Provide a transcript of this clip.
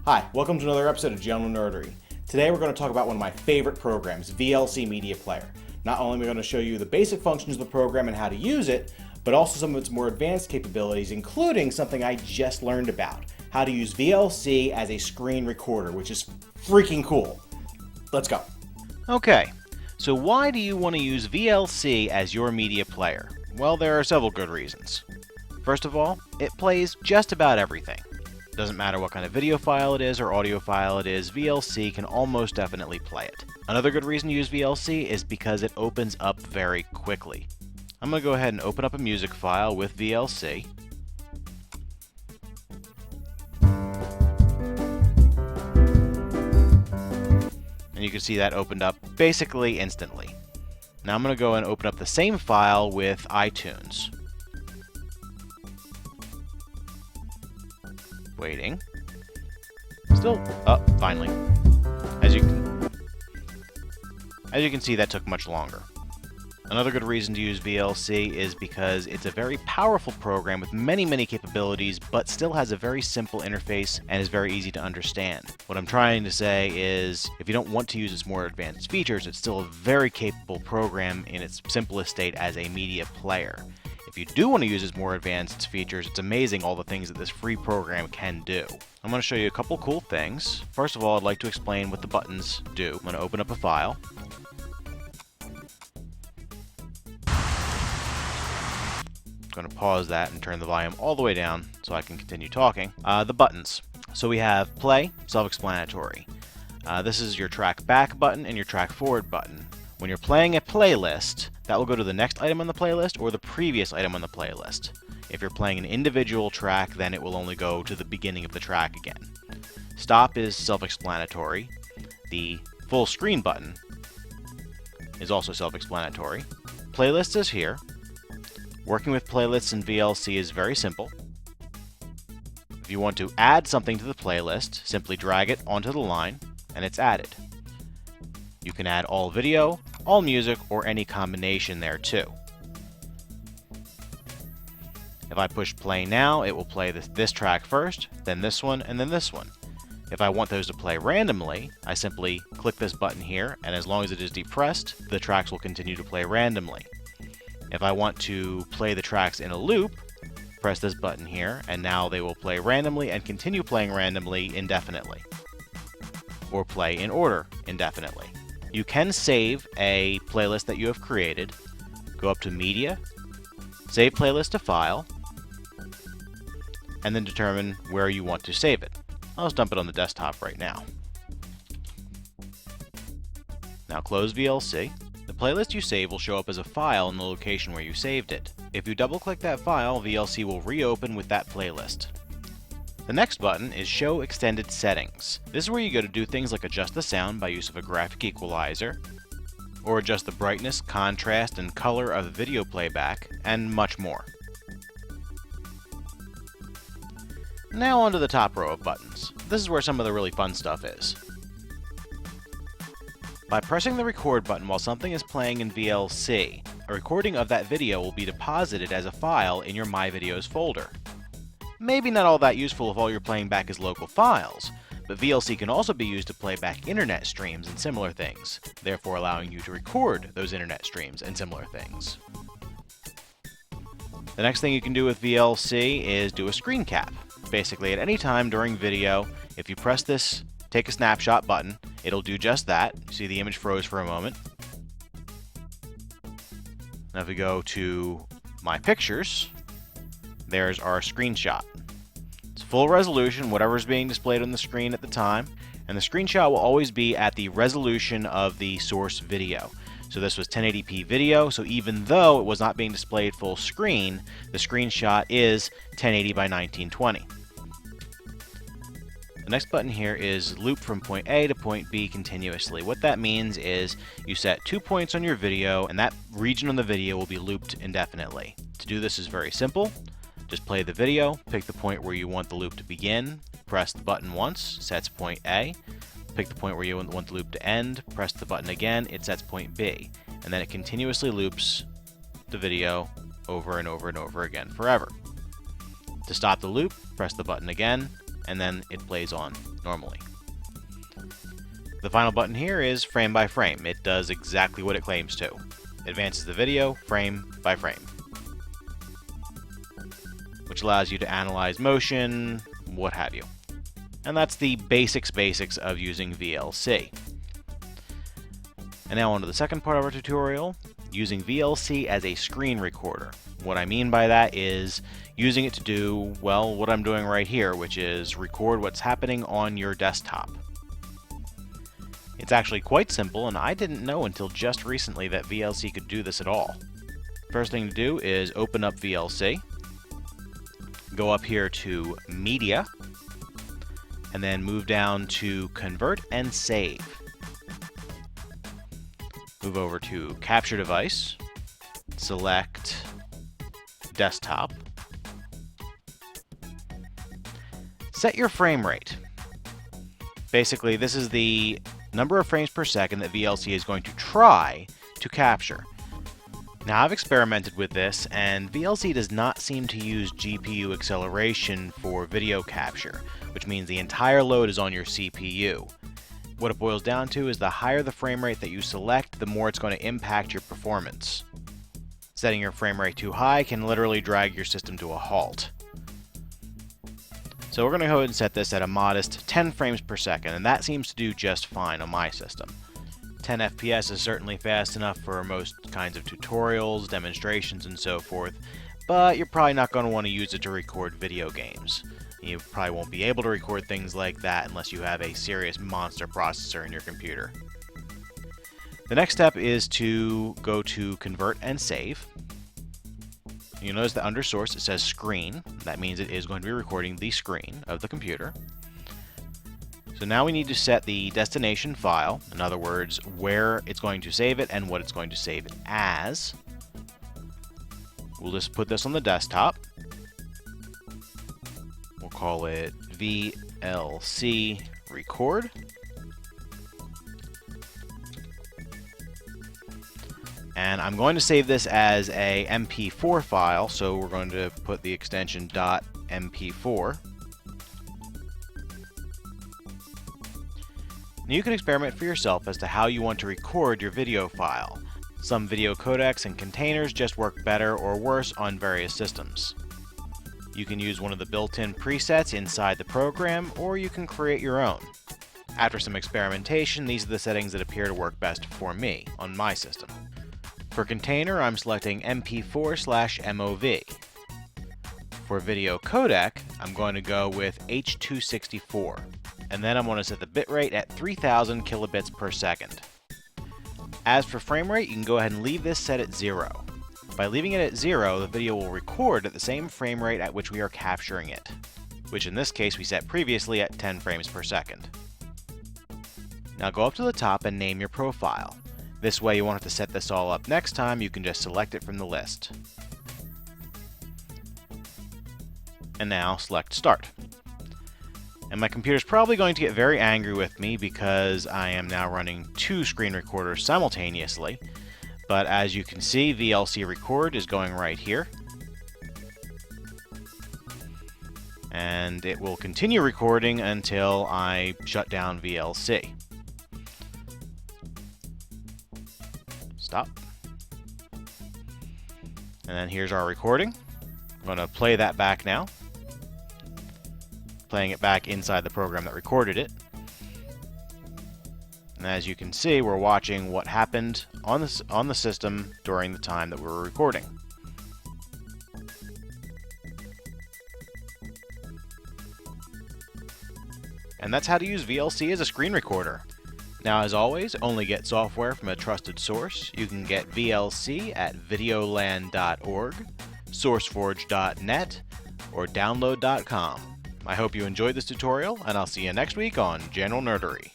Hi, welcome to another episode of General Nerdery. Today we're going to talk about one of my favorite programs, VLC Media Player. Not only am I going to show you the basic functions of the program and how to use it, but also some of its more advanced capabilities, including something I just learned about, how to use VLC as a screen recorder, which is freaking cool. Let's go. Okay, so why do you want to use VLC as your media player? Well, there are several good reasons. First of all, it plays just about everything. Doesn't matter what kind of video file it is or audio file it is, VLC can almost definitely play it. Another good reason to use VLC is because it opens up very quickly. I'm going to go ahead and open up a music file with VLC. And you can see that opened up basically instantly. Now I'm going to go and open up the same file with iTunes. Waiting. Still, finally. As you can see, that took much longer. Another good reason to use VLC is because it's a very powerful program with many capabilities, but still has a very simple interface and is very easy to understand. What I'm trying to say is, if you don't want to use its more advanced features, it's still a very capable program in its simplest state as a media player. If you do want to use its more advanced features, it's amazing all the things that this free program can do. I'm going to show you a couple cool things. First of all, I'd like to explain what the buttons do. I'm going to open up a file. I'm going to pause that and turn the volume all the way down so I can continue talking. The buttons. So we have play, self-explanatory. This is your track back button and your track forward button. When you're playing a playlist, that will go to the next item on the playlist or the previous item on the playlist. If you're playing an individual track, then it will only go to the beginning of the track again. Stop is self-explanatory. The full screen button is also self-explanatory. Playlist is here. Working with playlists in VLC is very simple. If you want to add something to the playlist, simply drag it onto the line and it's added. You can add all video, all music, or any combination there too. If I push play now, it will play this track first, then this one, and then this one. If I want those to play randomly, I simply click this button here, and as long as it is depressed, the tracks will continue to play randomly. If I want to play the tracks in a loop, press this button here, and now they will play randomly and continue playing randomly indefinitely. Or play in order indefinitely. You can save a playlist that you have created, go up to Media, Save Playlist to File, and then determine where you want to save it. I'll just dump it on the desktop right now. Now close VLC. The playlist you save will show up as a file in the location where you saved it. If you double-click that file, VLC will reopen with that playlist. The next button is Show Extended Settings. This is where you go to do things like adjust the sound by use of a graphic equalizer, or adjust the brightness, contrast, and color of the video playback, and much more. Now onto the top row of buttons. This is where some of the really fun stuff is. By pressing the record button while something is playing in VLC, a recording of that video will be deposited as a file in your My Videos folder. Maybe not all that useful if all you're playing back is local files, but VLC can also be used to play back internet streams and similar things, therefore allowing you to record those internet streams and similar things. The next thing you can do with VLC is do a screen cap. Basically, at any time during video, if you press this Take a Snapshot button, it'll do just that. You see the image froze for a moment. Now if we go to My Pictures, there's our screenshot. It's full resolution, whatever's being displayed on the screen at the time, and the screenshot will always be at the resolution of the source video. So this was 1080p video, so even though it was not being displayed full screen, the screenshot is 1080 by 1920. The next button here is loop from point A to point B continuously. What that means is you set 2 points on your video, and that region on the video will be looped indefinitely. To do this is very simple. Just play the video, pick the point where you want the loop to begin, press the button once, sets point A. Pick the point where you want the loop to end, press the button again, it sets point B. And then it continuously loops the video over and over and over again forever. To stop the loop, press the button again, and then it plays on normally. The final button here is frame by frame. It does exactly what it claims to. Advances the video frame by frame, which allows you to analyze motion, what have you. And that's the basics of using VLC. And now on to the second part of our tutorial, using VLC as a screen recorder. What I mean by that is using it to do, well, what I'm doing right here, which is record what's happening on your desktop. It's actually quite simple, and I didn't know until just recently that VLC could do this at all. First thing to do is open up VLC, go up here to Media, and then move down to Convert and Save. Move over to Capture Device, select Desktop. Set your frame rate. Basically, this is the number of frames per second that VLC is going to try to capture. Now, I've experimented with this, and VLC does not seem to use GPU acceleration for video capture, which means the entire load is on your CPU. What it boils down to is the higher the frame rate that you select, the more it's going to impact your performance. Setting your frame rate too high can literally drag your system to a halt. So we're going to go ahead and set this at a modest 10 frames per second, and that seems to do just fine on my system. 10 FPS is certainly fast enough for most kinds of tutorials, demonstrations, and so forth, but you're probably not going to want to use it to record video games. You probably won't be able to record things like that unless you have a serious monster processor in your computer. The next step is to go to Convert and Save. You'll notice that under Source it says Screen. That means it is going to be recording the screen of the computer. So now we need to set the destination file, in other words, where it's going to save it and what it's going to save it as. We'll just put this on the desktop. We'll call it VLC Record. And I'm going to save this as a MP4 file, so we're going to put the extension .mp4. Now you can experiment for yourself as to how you want to record your video file. Some video codecs and containers just work better or worse on various systems. You can use one of the built-in presets inside the program, or you can create your own. After some experimentation, these are the settings that appear to work best for me on my system. For container, I'm selecting MP4/MOV. For video codec, I'm going to go with H.264, and then I'm going to set the bitrate at 3000 kilobits per second. As for frame rate, you can go ahead and leave this set at 0. By leaving it at 0, the video will record at the same frame rate at which we are capturing it, which in this case we set previously at 10 frames per second. Now go up to the top and name your profile. This way you won't have to set this all up next time, you can just select it from the list. And now select Start. And my computer's probably going to get very angry with me because I am now running 2 screen recorders simultaneously. But as you can see, VLC Record is going right here. And it will continue recording until I shut down VLC. Stop. And then here's our recording. I'm going to play that back now. Playing it back inside the program that recorded it. And as you can see, we're watching what happened on the system during the time that we were recording. And that's how to use VLC as a screen recorder. Now, as always, only get software from a trusted source. You can get VLC at videoland.org, sourceforge.net, or download.com. I hope you enjoyed this tutorial, and I'll see you next week on General Nerdery.